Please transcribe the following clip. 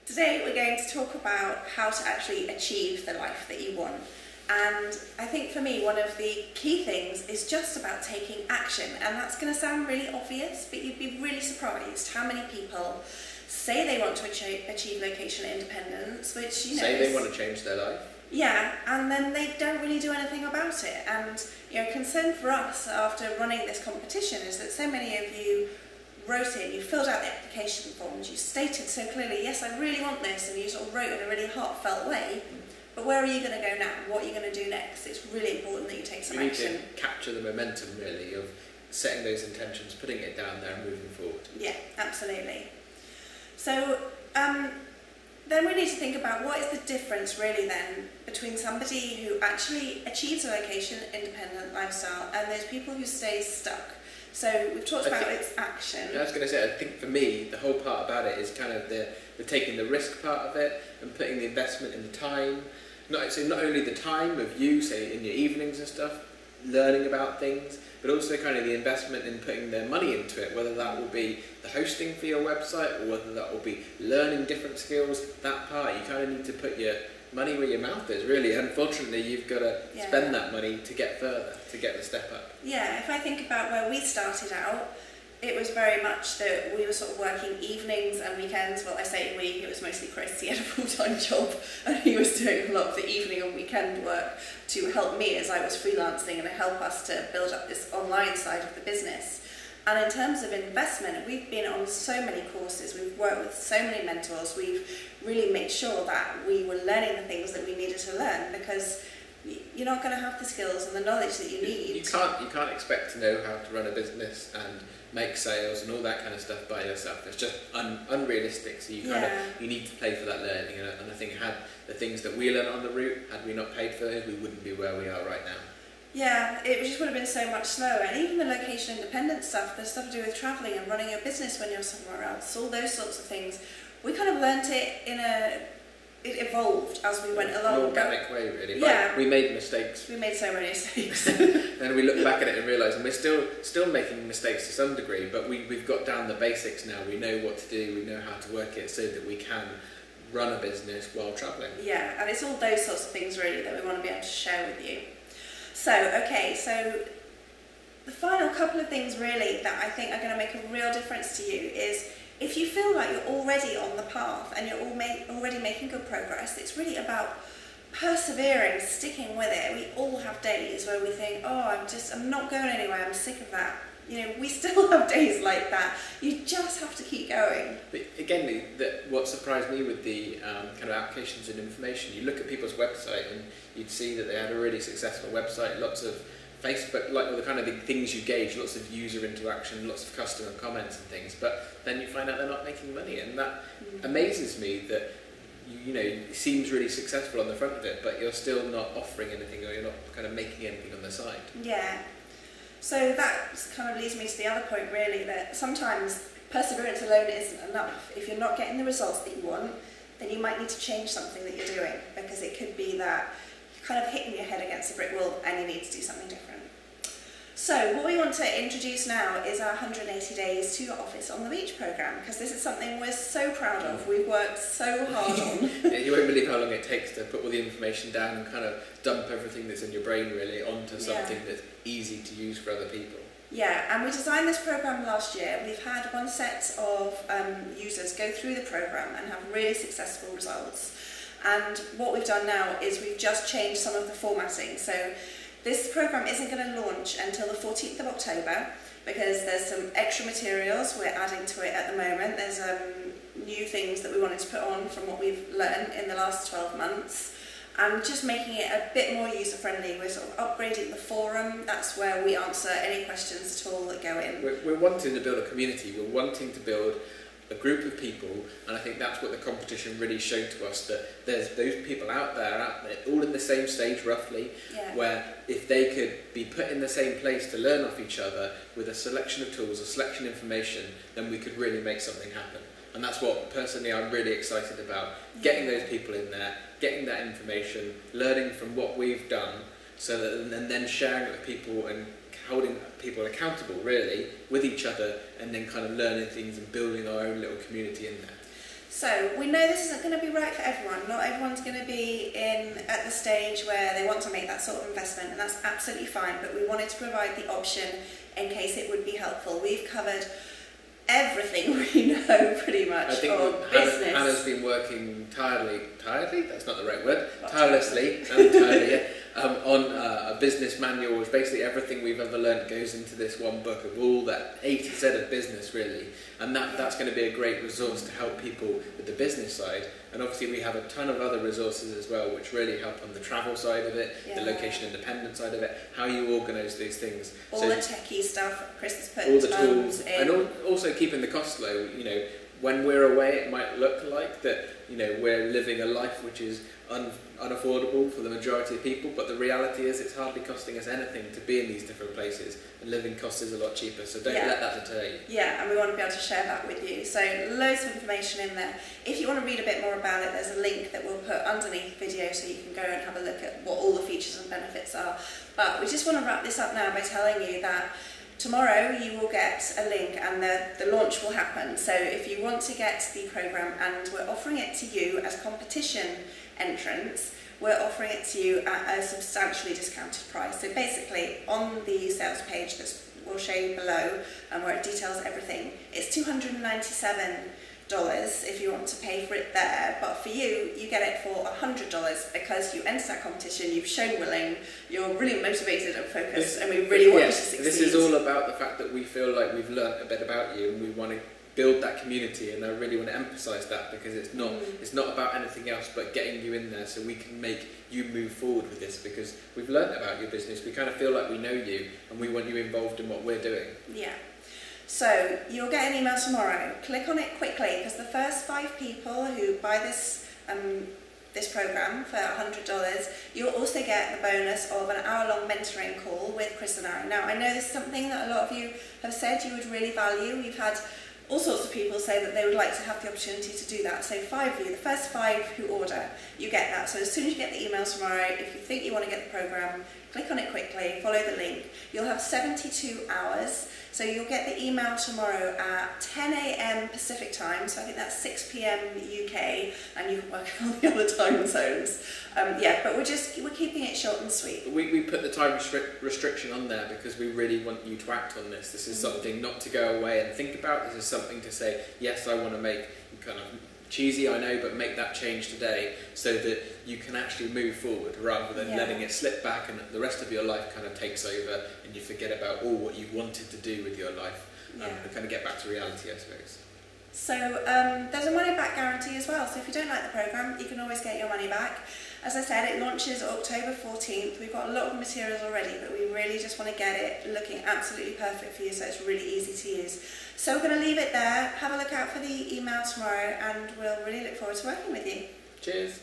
Today we're going to talk about how to actually achieve the life that you want. And I think for me, one of the key things is just about taking action. And that's going to sound really obvious, but you'd be really surprised how many people say they want to achieve location independence, which, you know, say they want to change their life. Yeah, and then they don't really do anything about it. And, you know, concern for us after running this competition is that so many of you wrote in, you filled out the application forms, you stated so clearly, yes, I really want this, and you sort of wrote in a really heartfelt way. But where are you going to go now? What are you going to do next? It's really important that you take some action. We need to capture the momentum, really, of setting those intentions, putting it down there and moving forward. Yeah, absolutely. So then we need to think about what is the difference really then between somebody who actually achieves a location independent lifestyle and those people who stay stuck. So we've talked about its action. I was going to say, I think for me, the whole part about it is kind of the taking the risk part of it and putting the investment in the time. Not only the time of you, say in your evenings and stuff, learning about things, but also kind of the investment in putting their money into it, whether that will be the hosting for your website or whether that will be learning different skills. That part, you kind of need to put your money where your mouth is, really. Unfortunately, you've got to spend that money to get further, to get the step up. Yeah, if I think about where we started out, it was very much that we were sort of working evenings and weekends. Well, I say we, it was mostly Chris. He had a full-time job and he was doing a lot of the evening and weekend work to help me as I was freelancing and to help us to build up this online side of the business. And in terms of investment, we've been on so many courses, we've worked with so many mentors, we've really made sure that we were learning the things that we needed to learn, because you're not going to have the skills and the knowledge that you need. You can't expect to know how to run a business and make sales and all that kind of stuff by yourself. It's just unrealistic. So you need to pay for that learning. And I think had the things that we learned on the route, had we not paid for those, we wouldn't be where we are right now. Yeah, it just would have been so much slower. And even the location independent stuff, the stuff to do with travelling and running your business when you're somewhere else, all those sorts of things, we kind of learnt it it evolved as we went along. An organic way, really. Yeah. Like, we made mistakes. We made so many mistakes. And we look back at it and realise, and we're still making mistakes to some degree, but we've got down the basics now. We know what to do, we know how to work it so that we can run a business while travelling. Yeah, and it's all those sorts of things really that we want to be able to share with you. So, okay, so the final couple of things really that I think are going to make a real difference to you is if you feel like you're already on the path and you're already making good progress, it's really about persevering, sticking with it. We all have days where we think, oh, I'm not going anywhere, I'm sick of that. You know, we still have days like that. You just have to keep going. But again, what surprised me with the kind of applications and information, you look at people's website and you'd see that they had a really successful website, lots of Facebook, like all the kind of the things you gauge, lots of user interaction, lots of customer comments and things, but then you find out they're not making money, and that amazes me that it seems really successful on the front of it, but you're still not offering anything or you're not kind of making anything on the side. Yeah. So that kind of leads me to the other point really, that sometimes perseverance alone isn't enough. If you're not getting the results that you want, then you might need to change something that you're doing, because it could be that you're kind of hitting your head against a brick wall and you need to do something different. So what we want to introduce now is our 180 Days to Your Office on the Beach programme, because this is something we're so proud of. We've worked so hard on. Yeah, you won't believe how long it takes to put all the information down and kind of dump everything that's in your brain really onto something that's easy to use for other people. Yeah, and we designed this programme last year. We've had one set of users go through the programme and have really successful results. And what we've done now is we've just changed some of the formatting. So this programme isn't going to launch until the 14th of October because there's some extra materials we're adding to it at the moment. There's new things that we wanted to put on from what we've learned in the last 12 months. And just making it a bit more user-friendly. We're sort of upgrading the forum. That's where we answer any questions at all that go in. We're wanting to build a community. We're wanting to build a group of people, and I think that's what the competition really showed to us, that there's those people out there, all in the same stage roughly, where if they could be put in the same place to learn off each other with a selection of tools, a selection of information, then we could really make something happen. And that's what, personally, I'm really excited about, getting those people in there, getting that information, learning from what we've done, so that, and then sharing it with people and holding people accountable, really, with each other, and then kind of learning things and building our own little community in there. So we know this isn't going to be right for everyone. Not everyone's going to be at the stage where they want to make that sort of investment, and that's absolutely fine, but we wanted to provide the option in case it would be helpful. We've covered everything we know pretty much. I think Hannah's been working tirelessly, that's not the right word, tirelessly, on a business manual, which basically everything we've ever learned goes into this one book of all that A to Z of business, really. And that's going to be a great resource to help people with the business side. And obviously we have a ton of other resources as well, which really help on the travel side of it, the location independent side of it, how you organise these things. All the techie stuff Chris has put all the tools in. And also keeping the cost low. You know, when we're away, it might look like that, you know, we're living a life which is unaffordable for the majority of people, but the reality is it's hardly costing us anything to be in these different places, and living cost is a lot cheaper, so don't let that deter you. Yeah, and we want to be able to share that with you. So loads of information in there. If you want to read a bit more about it, there's a link that we'll put underneath the video so you can go and have a look at what all the features and benefits are. But we just want to wrap this up now by telling you that tomorrow you will get a link and the launch will happen. So if you want to get the programme, and we're offering it to you as competition entrants, we're offering it to you at a substantially discounted price. So basically on the sales page that we'll show you below, and where it details everything, it's $297 if you want to pay for it there, but for you, you get it for $100 because you entered that competition, you've shown willing, you're really motivated and focused, and we really want you to succeed. This is all about the fact that we feel like we've learnt a bit about you, and we want to build that community, and I really want to emphasise that, because it's not about anything else but getting you in there so we can make you move forward with this, because we've learnt about your business, we kind of feel like we know you, and we want you involved in what we're doing. Yeah. So you'll get an email tomorrow. Click on it quickly, because the first 5 people who buy this programme for $100, you'll also get the bonus of an hour-long mentoring call with Chris and I. Now, I know this is something that a lot of you have said you would really value. We've had all sorts of people say that they would like to have the opportunity to do that. So 5 of you, the first 5 who order, you get that. So as soon as you get the email tomorrow, if you think you want to get the programme, click on it quickly, follow the link. You'll have 72 hours. So you'll get the email tomorrow at 10 AM Pacific time, so I think that's 6 PM UK, and you can work out all the other time zones. But we're keeping it short and sweet. We put the time restriction on there because we really want you to act on this. This is something not to go away and think about. This is something to say, yes, I want to make, kind of cheesy, I know, but make that change today so that you can actually move forward rather than letting it slip back and the rest of your life kind of takes over and you forget about all what you wanted to do with your life and kind of get back to reality, I suppose. So there's a money back guarantee as well, so if you don't like the programme, you can always get your money back. As I said, it launches October 14th. We've got a lot of materials already, but we really just want to get it looking absolutely perfect for you, so it's really easy to use. So we're going to leave it there. Have a look out for the email tomorrow, and we'll really look forward to working with you. Cheers.